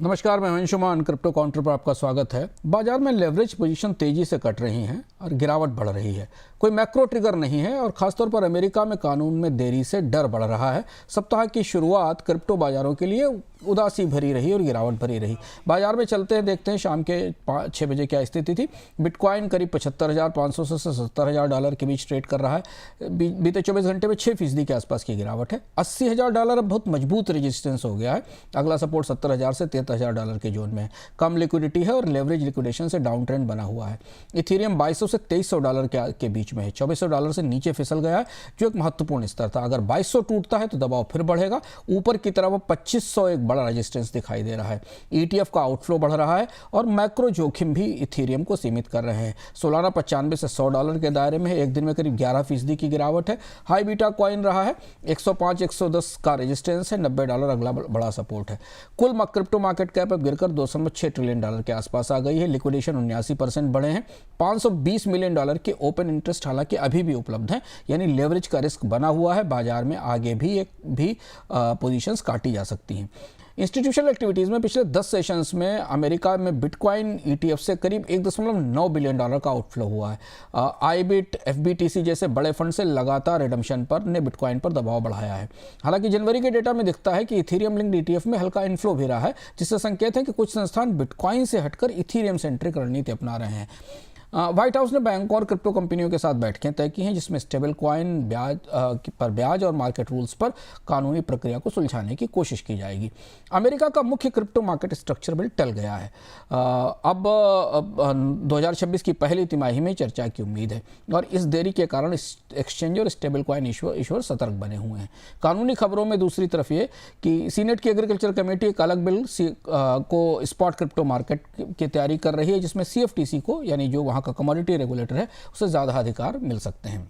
नमस्कार, मैं महेश मान क्रिप्टो काउंटर पर आपका स्वागत है। बाजार में लेवरेज पोजीशन तेजी से कट रही हैं और गिरावट बढ़ रही है। कोई मैक्रो ट्रिगर नहीं है और खासतौर पर अमेरिका में कानून में देरी से डर बढ़ रहा है। सप्ताह की शुरुआत क्रिप्टो बाजारों के लिए उदासी भरी रही और गिरावट भरी रही। बाजार में चलते हैं, देखते हैं शाम के 6 बजे क्या स्थिति थी। बिटकॉइन करीब 75,500 से 70,000 डॉलर के बीच ट्रेड कर रहा है। बीते 24 घंटे में 6% के आसपास की गिरावट है। 80,000 डॉलर अब बहुत मजबूत रेजिस्टेंस हो गया है। अगला सपोर्ट 70,000 से 73,000 डॉलर के जोन में है। कम लिक्विडिटी है और लेवरेज लिक्विडेशन से डाउन ट्रेंड बना हुआ है। इथेरियम 2200 से 2300 डॉलर के बीच में है। 2400 डॉलर से नीचे फिसल गया है, जो एक महत्वपूर्ण स्तर था। अगर 2200 टूटता है तो दबाव फिर बढ़ेगा। ऊपर की तरफ 2500 एक बड़ा रेजिस्टेंस दिखाई दे रहा है। ETF का आउटफ्लो बढ़ रहा है और मैक्रो जोखिम भी इथेरियम को सीमित कर रहे हैं। सोलाना 95 से 100 डॉलर के दायरे में है। एक दिन में करीब 11% की गिरावट है। हाई बीटा कॉइन रहा है। 105-110 का रेजिस्टेंस है। 90 डॉलर अगला बड़ा सपोर्ट है। कुल क्रिप्टो मार्केट कैप अब गिरकर 2.6 ट्रिलियन डॉलर के आसपास आ गई है। लिक्विडेशन 79% बढ़े हैं। 520 मिलियन डॉलर के ओपन इंटरेस्ट हालांकि अभी भी उपलब्ध हैं, यानी लेवरेज का रिस्क बना हुआ है। बाजार में आगे भी पोजीशंस काटी जा सकती हैं। इंस्टीट्यूशनल एक्टिविटीज़ में पिछले 10 सेशंस में अमेरिका में बिटकॉइन ETF से करीब 1.9 बिलियन डॉलर का आउटफ्लो हुआ है। IBIT, FBTC जैसे बड़े फंड से लगातार रिडम्पशन पर ने बिटकॉइन पर दबाव बढ़ाया है। हालांकि जनवरी के डेटा में दिखता है कि इथेरियम लिंक्ड ETF में हल्का इनफ्लो भी रहा है, जिससे संकेत है कि कुछ संस्थान बिटकॉइन से हटकर इथेरियम सेंट्रिक रणनीति अपना रहे हैं। व्हाइट हाउस ने बैंक और क्रिप्टो कंपनियों के साथ बैठकें तय की हैं, जिसमें स्टेबल कॉइन ब्याज और मार्केट रूल्स पर कानूनी प्रक्रिया को सुलझाने की कोशिश की जाएगी। अमेरिका का मुख्य क्रिप्टो मार्केट स्ट्रक्चर बिल टल गया है। अब 2026 की पहली तिमाही में चर्चा की उम्मीद है और इस देरी के कारण एक्सचेंज और स्टेबल कॉइन ईश्वर सतर्क बने हुए हैं। कानूनी खबरों में दूसरी तरफ ये कि सीनेट की एग्रीकल्चर कमेटी एक अलग बिल को स्पॉट क्रिप्टो मार्केट की तैयारी कर रही है, जिसमें CFTC को, यानी जो वहाँ का कमोडिटी रेगुलेटर है, उसे ज़्यादा अधिकार मिल सकते हैं।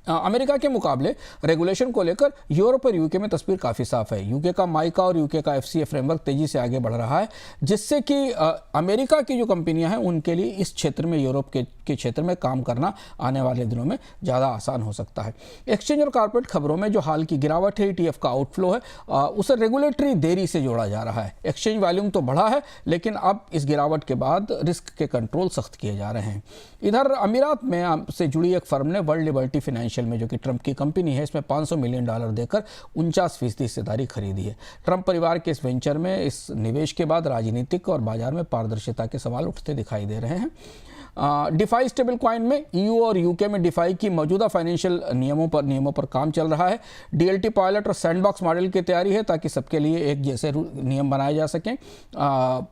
अमेरिका के मुकाबले रेगुलेशन को लेकर यूरोप और यूके में तस्वीर काफ़ी साफ है। यूके का माइका और यूके का FCA फ्रेमवर्क तेजी से आगे बढ़ रहा है, जिससे कि अमेरिका की जो कंपनियां हैं उनके लिए इस क्षेत्र में, यूरोप के क्षेत्र में काम करना आने वाले दिनों में ज़्यादा आसान हो सकता है। एक्सचेंज और कॉर्पोरेट खबरों में जो हाल की गिरावट है, ETF का आउटफ्लो है, उसे रेगुलेटरी देरी से जोड़ा जा रहा है। एक्सचेंज वॉल्यूम तो बढ़ा है, लेकिन अब इस गिरावट के बाद रिस्क के कंट्रोल सख्त किए जा रहे हैं। इधर अमीरात में से जुड़ी एक फर्म ने वर्ल्ड लिबर्टी फाइनेंशियल में, जो कि ट्रंप की कंपनी है, इसमें 500 मिलियन डॉलर देकर 49% हिस्सेदारी खरीदी है। ट्रंप परिवार के इस वेंचर में इस निवेश के बाद राजनीतिक और बाजार में पारदर्शिता के सवाल उठते दिखाई दे रहे हैं। डिफाई स्टेबल कॉइन में EU और UK में डिफाई की मौजूदा फाइनेंशियल नियमों पर काम चल रहा है। DLT पायलट और सैंडबॉक्स मॉडल की तैयारी है, ताकि सबके लिए एक जैसे नियम बनाए जा सकें।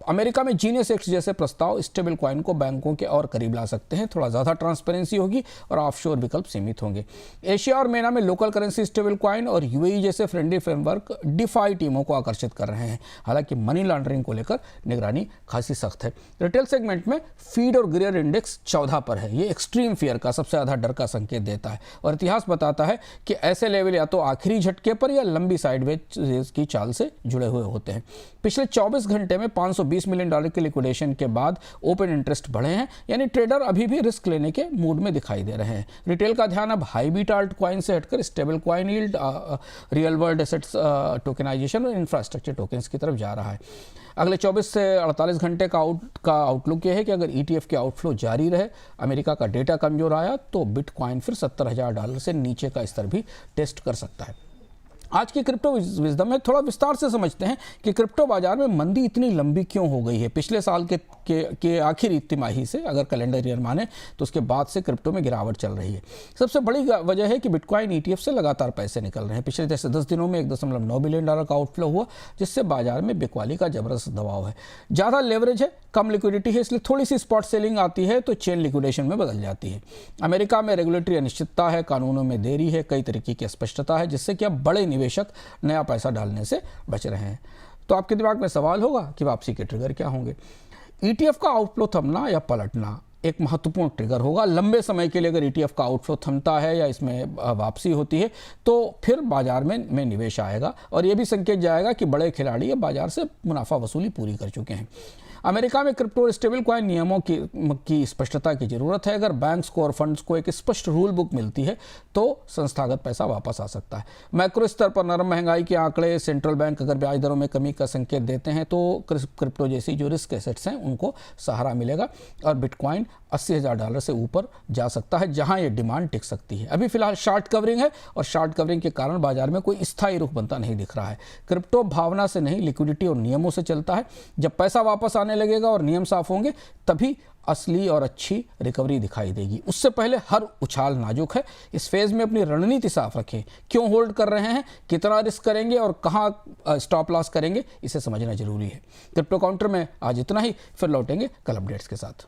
अमेरिका में जीनियस एक्ट जैसे प्रस्ताव स्टेबल कॉइन को बैंकों के और करीब ला सकते हैं। थोड़ा ज़्यादा ट्रांसपेरेंसी होगी और ऑफशोर विकल्प सीमित होंगे। एशिया और MENA में लोकल करेंसी स्टेबल कॉइन और UAE जैसे फ्रेंडली फ्रेमवर्क डिफाई टीमों को आकर्षित कर रहे हैं। हालांकि मनी लॉन्ड्रिंग को लेकर निगरानी खासी सख्त है। रिटेल सेगमेंट में फीड और गियर इंडेक्स 14 पर है। ये एक्सट्रीम फियर का, सबसे ज़्यादा डर का संकेत देता है और इतिहास बताता है कि ऐसे लेवल या तो आखिरी झटके पर या लंबी साइडवेज की चाल से जुड़े हुए होते हैं। पिछले 24 घंटे में 520 मिलियन डॉलर के लिक्विडेशन के बाद ओपन इंटरेस्ट बढ़े हैं, यानी ट्रेडर अभी भी रिस्क लेने के मूड में दिखाई दे रहे हैं। रिटेल का ध्यान अब हाई बीटा अल्ट कॉइन से हटकर stable coin yield, real world assets tokenisation और इंफ्रास्ट्रक्चर टोकन्स की तरफ जा रहा है। अगले 24 से 48 घंटे का आउटलुक यह है कि अगर ETF के आउटफ्लो जारी रहे, अमेरिका का डेटा कमजोर आया, तो बिटकॉइन फिर 70,000 डॉलर से नीचे का स्तर भी टेस्ट कर सकता है। आज की क्रिप्टो विजडम में थोड़ा विस्तार से समझते हैं कि क्रिप्टो बाजार में मंदी इतनी लंबी क्यों हो गई है। पिछले साल के आखिरी तिमाही से, अगर कैलेंडर ईयर माने, तो उसके बाद से क्रिप्टो में गिरावट चल रही है। सबसे बड़ी वजह है कि बिटकॉइन ETF से लगातार पैसे निकल रहे हैं। पिछले जैसे 10 दिनों में 1.9 बिलियन डॉलर का आउटफ्लो हुआ, जिससे बाजार में बिकवाली का जबरदस्त दबाव है। ज़्यादा लेवरेज है, कम लिक्विडिटी है, इसलिए थोड़ी सी स्पॉट सेलिंग आती है तो चेन लिक्विडेशन में बदल जाती है। अमेरिका में रेगुलेटरी अनिश्चितता है, कानूनों में देरी है, कई तरीके की अस्पष्टता है, जिससे कि अब बड़े निवेशक नया पैसा डालने से बच रहे हैं। तो आपके दिमाग में सवाल होगा कि वापसी के ट्रिगर क्या होंगे। ETF का आउटफ्लो थमना या पलटना एक महत्वपूर्ण ट्रिगर होगा। लंबे समय के लिए अगर ETF का आउटफ्लो थमता है या इसमें वापसी होती है तो फिर बाजार में निवेश आएगा और ये भी संकेत जाएगा कि बड़े खिलाड़ी ये बाजार से मुनाफा वसूली पूरी कर चुके हैं। अमेरिका में क्रिप्टो और स्टेबल कॉइन नियमों की स्पष्टता की जरूरत है। अगर बैंक्स को और फंड्स को एक स्पष्ट रूल बुक मिलती है तो संस्थागत पैसा वापस आ सकता है। मैक्रो स्तर पर नरम महंगाई के आंकड़े, सेंट्रल बैंक अगर ब्याज दरों में कमी का संकेत देते हैं तो क्रिप्टो जैसी जो रिस्क एसेट्स हैं उनको सहारा मिलेगा और बिटकॉइन $80,000 से ऊपर जा सकता है, जहां ये डिमांड टिक सकती है। अभी फिलहाल शॉर्ट कवरिंग है और शॉर्ट कवरिंग के कारण बाजार में कोई स्थायी रुख बनता नहीं दिख रहा है। क्रिप्टो भावना से नहीं, लिक्विडिटी और नियमों से चलता है। जब पैसा वापस आने लगेगा और नियम साफ होंगे तभी असली और अच्छी रिकवरी दिखाई देगी। उससे पहले हर उछाल नाजुक है। इस फेज में अपनी रणनीति साफ रखें। क्यों होल्ड कर रहे हैं, कितना रिस्क करेंगे और कहां स्टॉप लॉस करेंगे, इसे समझना जरूरी है। क्रिप्टो काउंटर में आज इतना ही, फिर लौटेंगे कल अपडेट्स के साथ।